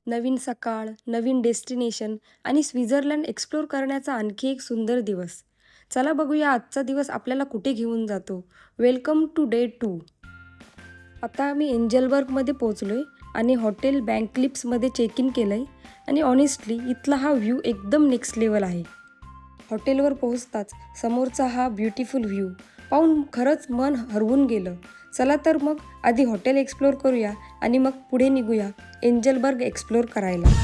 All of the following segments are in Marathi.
नवीन सकाळ, नवीन डेस्टिनेशन आणि स्वित्झर्लंड एक्सप्लोर करण्याचा आणखी एक सुंदर दिवस. चला बघूया आजचा दिवस आपल्याला कुठे घेऊन जातो. Welcome to day 2. आता आम्ही एंजलबर्गमध्ये पोचलो आहे आणि हॉटेल बँकलिप्समध्ये चेक इन केलं आहे. आणि ऑनेस्टली इथला हा व्ह्यू एकदम नेक्स्ट लेवल आहे. हॉटेलवर पोहोचताच समोरचा हा ब्युटिफुल व्ह्यू पाहून खरंच मन हरवून गेलं. चला तर मग आधी हॉटेल एक्सप्लोर करूया आणि मग पुढे निघूया एंजलबर्ग एक्सप्लोर करायला.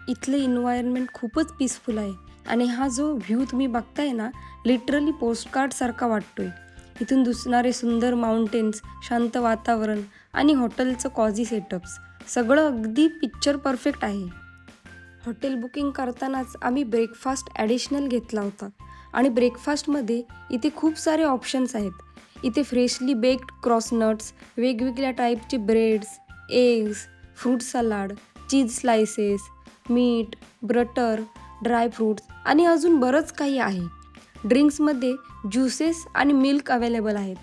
इथले इन्व्हायरमेंट खूपच पीसफुल आहे आणि हा जो व्ह्यू तुम्ही बघताय ना, लिटरली पोस्टकार्डसारखा वाटतोय. इथून दिसणारे सुंदर माउंटेन्स, शांत वातावरण आणि हॉटेलचं कॉझी सेटअप्स सगळं अगदी पिक्चर परफेक्ट आहे. हॉटेल बुकिंग करतानाच आम्ही ब्रेकफास्ट ॲडिशनल घेतला होता आणि ब्रेकफास्टमध्ये इथे खूप सारे ऑप्शन्स आहेत. इथे फ्रेशली बेक्ड क्रॉसनट्स, वेगवेगळ्या टाईपचे breads, eggs, fruit salad, cheese slices, meat, butter, dry fruits आणि अजून बरंच काही आहे. ड्रिंक्समध्ये ज्युसेस आणि मिल्क अवेलेबल आहेत.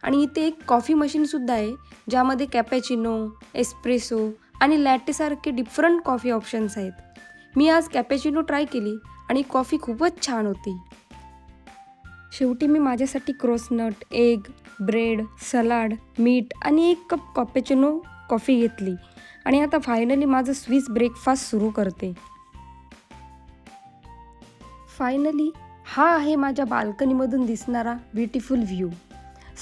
आणि इथे एक कॉफी मशीनसुद्धा आहे ज्यामध्ये कॅपॅचिनो, एस्प्रेसो आणि लॅटेसारखे डिफरंट कॉफी ऑप्शन्स आहेत. मी आज कॅपॅचिनो ट्राय केली आणि कॉफी खूपच छान होती. शेवटी मी माझ्यासाठी क्रॉसनट, एग, ब्रेड, सलाड, मीट आणि 1 कप कॅपॅचिनो कॉफी घेतली आणि आता फायनली माझं स्विस ब्रेकफास्ट सुरू करते. फायनली हा आहे माझ्या बाल्कनीमधून दिसणारा ब्युटिफुल व्ह्यू.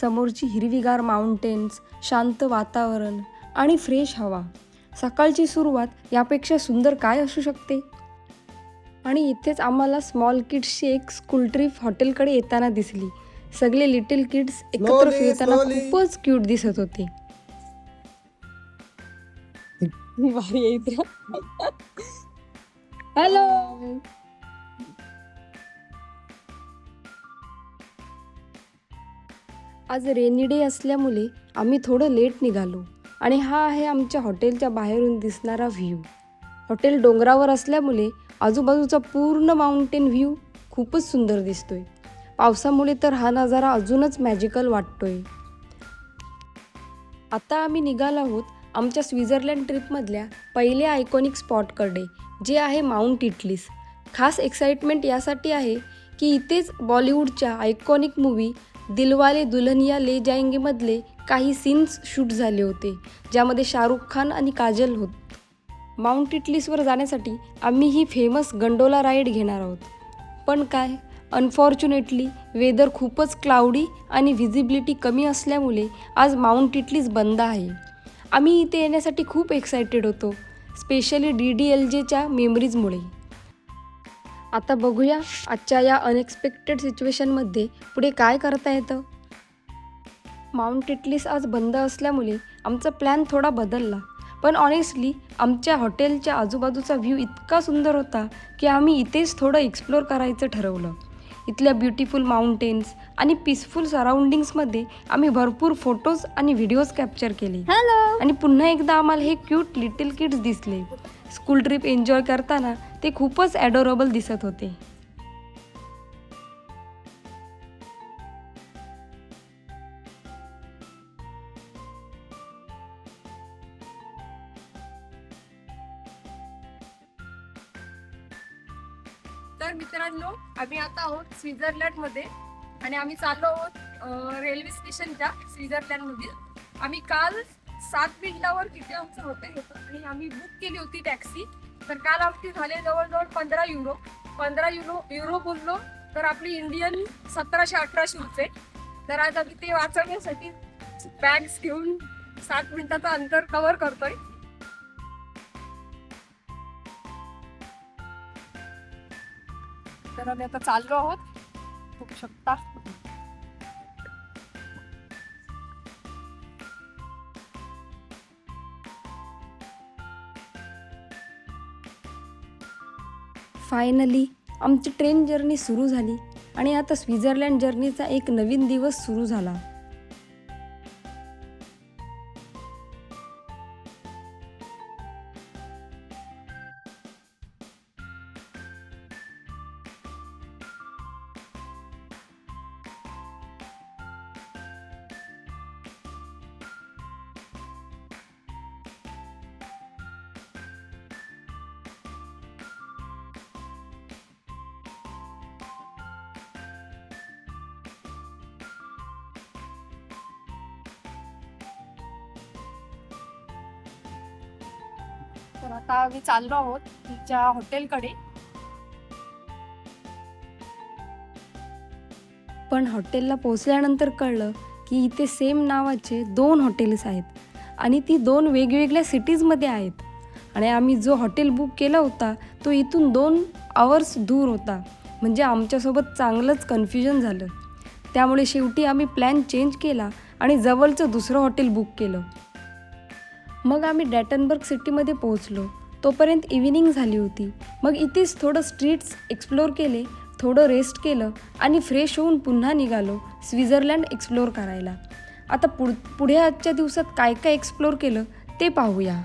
समोरची हिरवीगार माउंटेन्स, शांत वातावरण आणि फ्रेश हवा. सकाळची सुरुवात यापेक्षा सुंदर काय असू शकते. आणि इथेच आम्हाला स्मॉल किड्सची एक स्कूल ट्रिप हॉटेलकडे येताना दिसली. सगळे लिटिल किड्स एकत्र फिरताना खूपच क्यूट दिसत होते. हॅलो. आज रेनी डे असल्यामुळे आम्ही थोडं लेट निघालो आणि हा आहे आमच्या हॉटेलच्या बाहेरून दिसणारा व्ह्यू. हॉटेल डोंगरावर असल्यामुळे आजूबाजूचा पूर्ण माउंटेन व्ह्यू खूपच सुंदर दिसतोय. पावसामुळे तर हा नजारा अजूनच मॅजिकल वाटतोय. आता आम्ही निघालो आहोत आमच्या स्वित्झर्लंड ट्रिपमधल्या पहिल्या आयकॉनिक स्पॉटकडे, जे आहे माउंट इटलीस. खास एक्साइटमेंट यासाठी आहे की इथेच बॉलिवूडच्या आयकॉनिक मूवी दिलवाले दुल्हनिया ले जाएंगे मधले काही सीन्स शूट झाले होते, ज्यामध्ये शाहरुख खान आणि काजल होत. माउंट इटलीसवर जाण्यासाठी आम्ही ही फेमस गंडोला राईड घेणार आहोत. पण काय, अनफॉर्च्युनेटली वेदर खूपच क्लाउडी आणि व्हिजिबिलिटी कमी असल्यामुळे आज माउंट इटलीस बंद आहे. आम्ही इथे येण्यासाठी खूप एक्सायटेड होतो, स्पेशली DDLJच्या मेमरीजमुळे. आता बघूया आजच्या या अनएक्सपेक्टेड सिच्युएशनमध्ये पुढे काय करता येतं. माउंट इटलीस आज बंद असल्यामुळे आमचा प्लॅन थोडा बदलला. पण ऑनेस्टली आमच्या हॉटेलच्या आजूबाजूचा व्ह्यू इतका सुंदर होता की आम्ही इथेच थोडं एक्सप्लोर करायचं ठरवलं. इथल्या ब्युटिफुल माउंटेन्स आणि पीसफुल सराउंडिंग्समध्ये आम्ही भरपूर फोटोज आणि व्हिडिओज कॅप्चर केले. आणि पुन्हा एकदा आम्हाला हे क्यूट लिटिल किड्स दिसले. स्कूल ट्रिप एन्जॉय करताना ते खूपच ॲडोरेबल दिसत होते. तर मित्रांनो, आम्ही आता आहोत स्वित्झर्लंडमध्ये आणि आम्ही चाललो आहोत रेल्वे स्टेशनच्या स्वित्झर्लंडमधील. आम्ही काल 7 मिनिटावर तिथे आमचं हॉटेल होतं आणि आम्ही बुक केली होती टॅक्सी. तर काल आमची झाले जवळजवळ 15 युरो. 15 युरो बोललो तर आपली इंडियन 1700-1800 रुपये. तर आज आम्ही ते वाचवण्यासाठी बॅग्स घेऊन 7 मिनिटाचं अंतर कव्हर करतोय. तर आम्ही आता चाललो आहोत, बघू शकता. फायनली आमची ट्रेन जर्नी सुरू झाली आणि आता स्वित्झर्लंड जर्नीचा एक नवीन दिवस सुरू झाला. तर आता आम्ही चाललो आहोत तिच्या हॉटेलकडे. पण हॉटेलला पोहोचल्यानंतर कळलं की इथे सेम नावाचे 2 हॉटेल्स आहेत आणि ती 2 वेगवेगळ्या सिटीजमध्ये आहेत. आणि आम्ही जो हॉटेल बुक केला होता तो इथून 2 आवर्स दूर होता. म्हणजे आमच्यासोबत चांगलंच कन्फ्युजन झालं. त्यामुळे शेवटी आम्ही प्लॅन चेंज केला आणि जवळचं दुसरं हॉटेल बुक केलं. मग आम्ही डॅटनबर्ग सिटीमध्ये पोहोचलो. तोपर्यंत इव्हिनिंग झाली होती. मग इथेच थोडं स्ट्रीट्स एक्सप्लोर केले, थोडं रेस्ट केलं आणि फ्रेश होऊन पुन्हा निघालो स्वित्झर्लंड एक्सप्लोर करायला. आता पुढे आजच्या दिवसात काय काय एक्सप्लोर केलं ते पाहूया.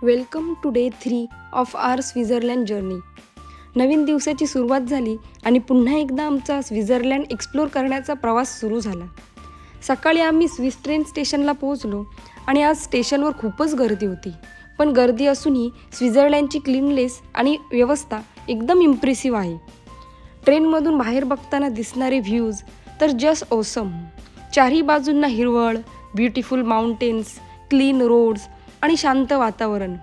Welcome to day 3 of our Switzerland journey. नवीन दिवसाची सुरुवात झाली आणि पुन्हा एकदा आमचा स्वित्झर्लंड एक्सप्लोर करण्याचा प्रवास सुरू झाला. सकाळी आम्ही स्विस ट्रेन स्टेशनला पोहोचलो आणि आज स्टेशनवर खूपच गर्दी होती. पण गर्दी असूनही स्वित्झर्लंडची क्लीननेस आणि व्यवस्था एकदम इम्प्रेसिव्ह आहे. ट्रेनमधून बाहेर बघताना दिसणारे व्ह्यूज तर जस्ट ऑसम. चारही बाजूंना हिरवळ, ब्युटिफुल माउंटेन्स, क्लीन रोड्स आणि शांत वातावरण.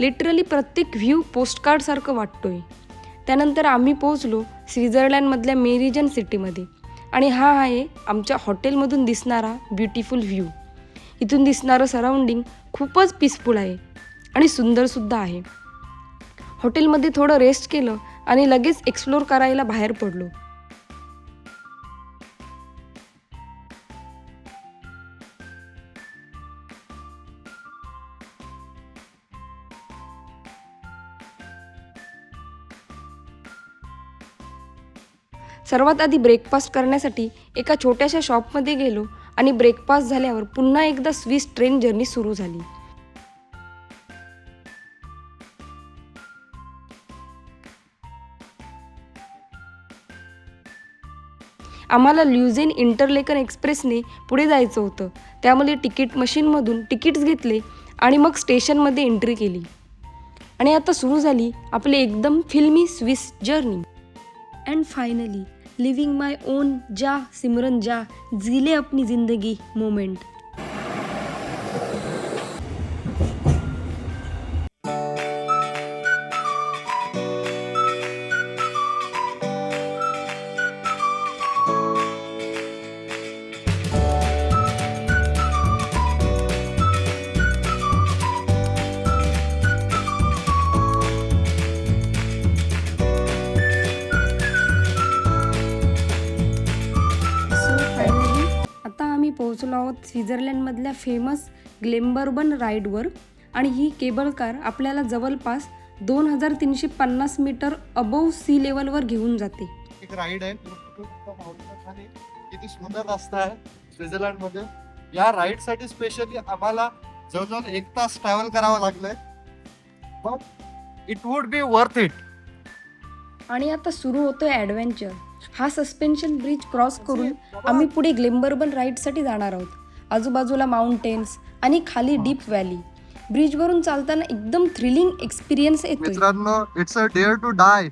लिटरली प्रत्येक व्ह्यू पोस्टकार्डसारखं वाटतोय. त्यानंतर आम्ही पोहोचलो स्वित्झर्लंडमधल्या मेरिजन सिटीमध्ये आणि हा आहे आमच्या हॉटेलमधून दिसणारा ब्युटिफुल व्ह्यू. इथून दिसणारं सराउंडिंग खूपच पीसफुल आहे आणि सुंदरसुद्धा आहे. हॉटेलमध्ये थोडं रेस्ट केलं आणि लगेच एक्सप्लोर करायला बाहेर पडलो. सर्वात आधी ब्रेकफास्ट करण्यासाठी एका छोट्याशा शॉपमध्ये गेलो आणि ब्रेकफास्ट झाल्यावर पुन्हा एकदा स्विस ट्रेन जर्नी सुरू झाली. आम्हाला ल्युझेन इंटरलेकन एक्सप्रेसने पुढे जायचं होतं. त्यामुळे तिकीट मशीनमधून तिकीट्स घेतले आणि मग स्टेशनमध्ये एंट्री केली. आणि आता सुरू झाली आपली एकदम फिल्मी Swiss journey. And finally living my on जा सिमरन जा, जीले अपनी जिंदगी मोमेंट. पोहोचलो आहोत स्वित्झर्लंडमधल्या फेमस ग्लेनबर्बन राईडवर. आणि ही केबल कार आपल्याला जवळपास 2350 मीटर अबोव्ह सी लेवलवर घेऊन जाते. एक राईड आहे किती सुंदर रस्ता आहे स्वित्झर्लंड मध्ये. या राईड साठी स्पेशली आम्हाला जवळजवळ 1 तास ट्रॅव्हल करावं लागलंय, but it would be worth it. आणि आता सुरू होतोय ॲडव्हेंचर. हा सस्पेन्शन ब्रिज क्रॉस करून आम्ही पुढे ग्लेम्बर्बन राईडसाठी जाणार आहोत. आजूबाजूला माउंटेन्स आणि खाली डीप व्हॅली. ब्रिजवरून चालताना एकदम थ्रिलिंग एक्सपिरियन्स येतोय. मित्रांनो, it's a dare to die,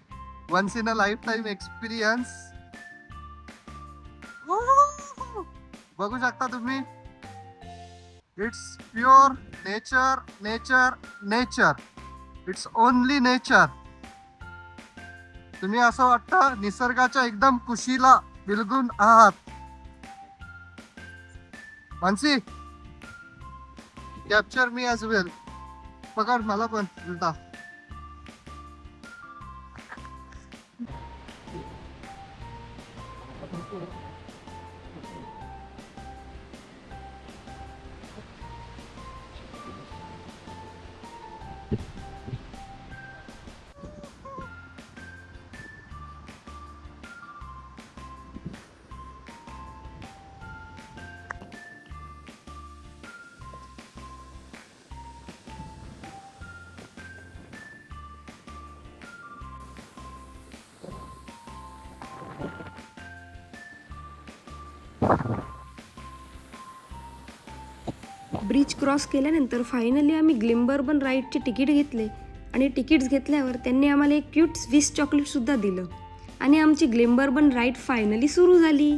once in a lifetime experience. बघू शकता तुम्ही, it's pure nature, nature, nature. It's only nature. तुम्ही असं वाटतं निसर्गाच्या एकदम कुशीला बिलगून आहात. Mansi, capture me as well. पकड मला पण उलटा. ब्रिज क्रॉस केल्यानंतर फायनली आम्ही ग्लेम्बर्बन राईडचे तिकीट घेतले आणि तिकीट्स घेतल्यावर त्यांनी आम्हाला एक क्यूट स्विस चॉकलेटसुद्धा दिलं आणि आमची ग्लेम्बर्बन राईड फायनली सुरू झाली.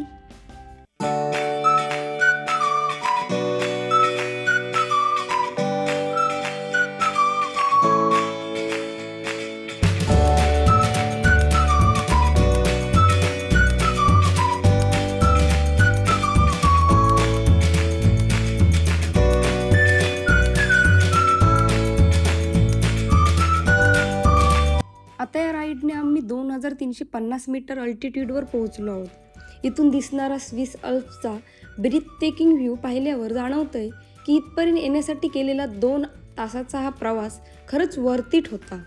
आता या राईडने आम्ही 2350 मीटर अल्टिट्यूडवर पोहोचलो आहोत. इथून दिसणारा स्विस अल्प्सचा ब्रीथ टेकिंग व्ह्यू पाहिल्यावर जाणवतंय की इथपर्यंत येण्यासाठी केलेला 2 तासाचा हा प्रवास खरंच वर्थ इट होता.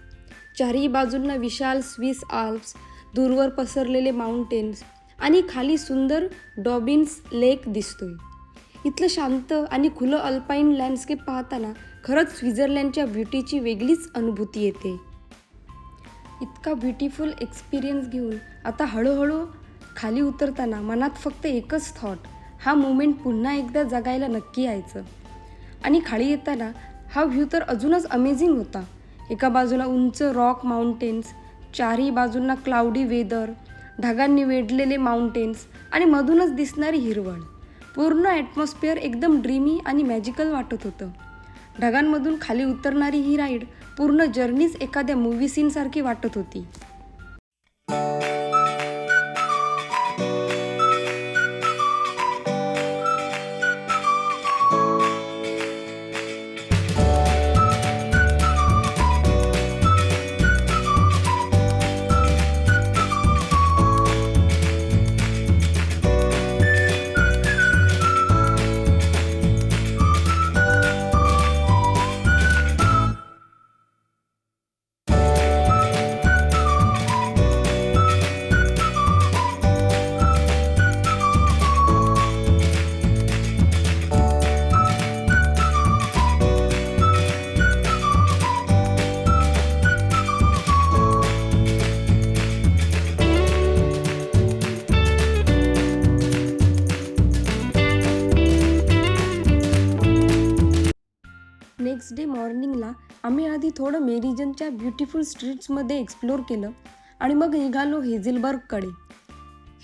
चारही बाजूंना विशाल स्विस आल्प्स, दूरवर पसरलेले माउंटेन्स आणि खाली सुंदर डॉबिन्स लेक दिसतोय. इथलं शांत आणि खुलं अल्पाईन लँडस्केप पाहताना खरंच स्वित्झर्लंडच्या ब्युटीची वेगळीच अनुभूती येते. इतका ब्युटिफुल एक्सपिरियन्स घेऊन आता हळूहळू खाली उतरताना मनात फक्त एकच थॉट, हा मोमेंट पुन्हा एकदा जगायला नक्की यायचं. आणि खाली येताना हा व्ह्यू तर अजूनच अमेझिंग होता. एका बाजूला उंच रॉक माउंटेन्स, चारही बाजूंना क्लाउडी वेदर, ढगांनी वेढलेले माउंटेन्स आणि मधूनच दिसणारी हिरवळ. पूर्ण ॲटमॉस्फिअर एकदम ड्रीमी आणि मॅजिकल वाटत होतं. ढगांमधून खाली उतरणारी ही राईड पूर्ण जर्नीच एखाद्या मूव्ही सीनसारखी वाटत होती. नेक्स्ट डे मॉर्निंगला आम्ही आधी थोडं मेरिजनच्या ब्युटिफुल स्ट्रीट्समध्ये एक्सप्लोर केलं आणि मग निघालो हेझेलबर्गकडे.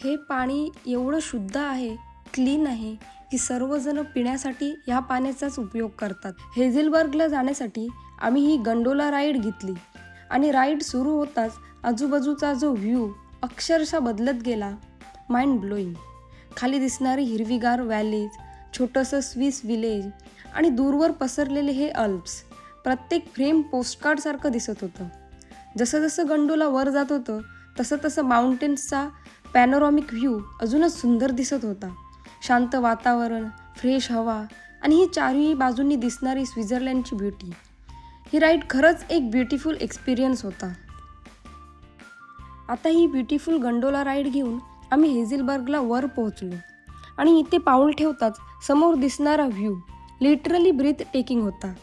हे पाणी एवढं शुद्ध आहे, क्लीन आहे की सर्वजण पिण्यासाठी ह्या पाण्याचाच उपयोग करतात. हेझेलबर्गला जाण्यासाठी आम्ही ही गंडोला राईड घेतली आणि राईड सुरू होताच आजूबाजूचा जो व्ह्यू अक्षरशः बदलत गेला. Mind blowing. खाली दिसणारी हिरवीगार व्हॅलीज, छोटंसं स्विस विलेज आणि दूरवर पसरलेले हे अल्प्स, प्रत्येक फ्रेम पोस्टकार्डसारखं दिसत होतं. जसं जसं गंडोला वर जात होतं तसं तसं माउंटेन्सचा पॅनोरॉमिक व्ह्यू अजूनच सुंदर दिसत होता. शांत वातावरण, फ्रेश हवा आणि ही चारही बाजूंनी दिसणारी स्वित्झर्लंडची ब्युटी. ही राईड खरंच एक ब्युटिफुल एक्सपिरियन्स होता. आता ही ब्युटिफुल गंडोला राईड घेऊन आम्ही हेझेलबर्गला वर पोहोचलो आणि इथे पाऊल ठेवताच समोर दिसणारा व्ह्यू लिटरली ब्रीथ टेकिंग होता.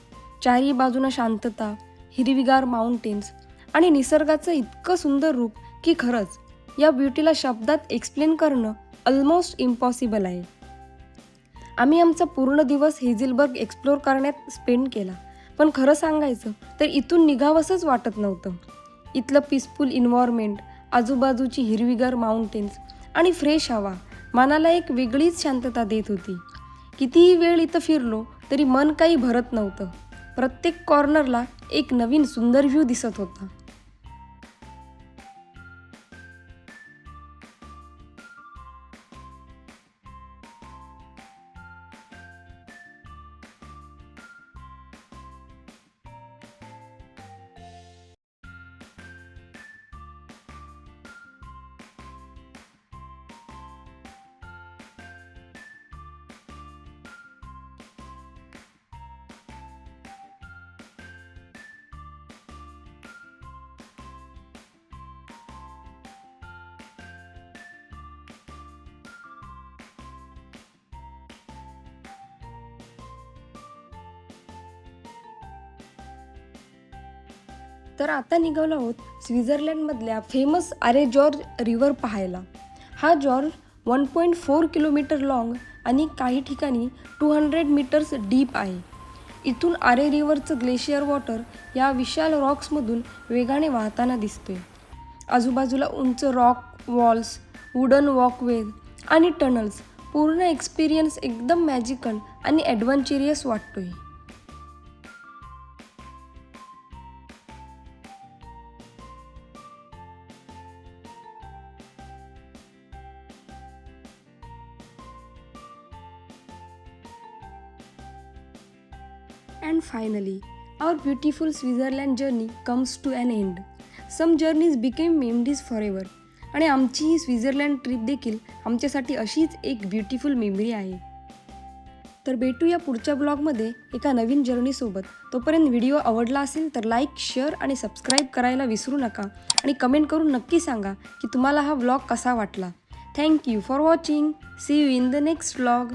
चारही बाजूनं शांतता, हिरवीगार माउंटेन्स आणि निसर्गाचं इतकं सुंदर रूप की खरंच या ब्युटीला शब्दात एक्सप्लेन करणं ऑलमोस्ट इम्पॉसिबल आहे. आम्ही आमचा पूर्ण दिवस हेझिलबर्ग एक्सप्लोर करण्यात स्पेंड केला, पण खरं सांगायचं तर इथून निघावंसंच वाटत नव्हतं. इथलं पीसफुल इन्व्हायरमेंट, आजूबाजूची हिरवीगार माउंटेन्स आणि फ्रेश हवा मनाला एक वेगळीच शांतता देत होती. कितीही वेळ इथं फिरलो तरी मन काही भरत नव्हतं. प्रत्येक कॉर्नरला एक नवीन सुंदर व्ह्यू दिसत होता. तर आता निघालो आहोत स्वित्झर्लंडमधल्या फेमस आरे जॉर्ज रिव्हर पाहायला. हा जॉर्ज 1.4 किलोमीटर लाँग आणि काही ठिकाणी 200 मीटर्स डीप आहे. इथून आरे रिव्हरचं ग्लेशियर वॉटर या विशाल रॉक्समधून वेगाने वाहताना दिसतोय. आजूबाजूला उंच रॉक वॉल्स, वुडन वॉकवेज आणि टनल्स. पूर्ण एक्सपिरियन्स एकदम मॅजिकल आणि ॲडव्हेंचरियस वाटतोय. And finally, our beautiful Switzerland journey comes to an end. Some journeys became memories forever. आणि आमची ही स्वित्झर्लंड ट्रिप देखील आमच्यासाठी अशीच एक ब्युटिफुल मेमरी आहे. तर भेटूया पुढच्या ब्लॉगमध्ये एका नवीन जर्नीसोबत. तोपर्यंत व्हिडिओ आवडला असेल तर लाईक, शेअर आणि सबस्क्राईब करायला विसरू नका. आणि कमेंट करून नक्की सांगा की तुम्हाला हा व्लॉग कसा वाटला. Thank you for watching. See you in the next vlog.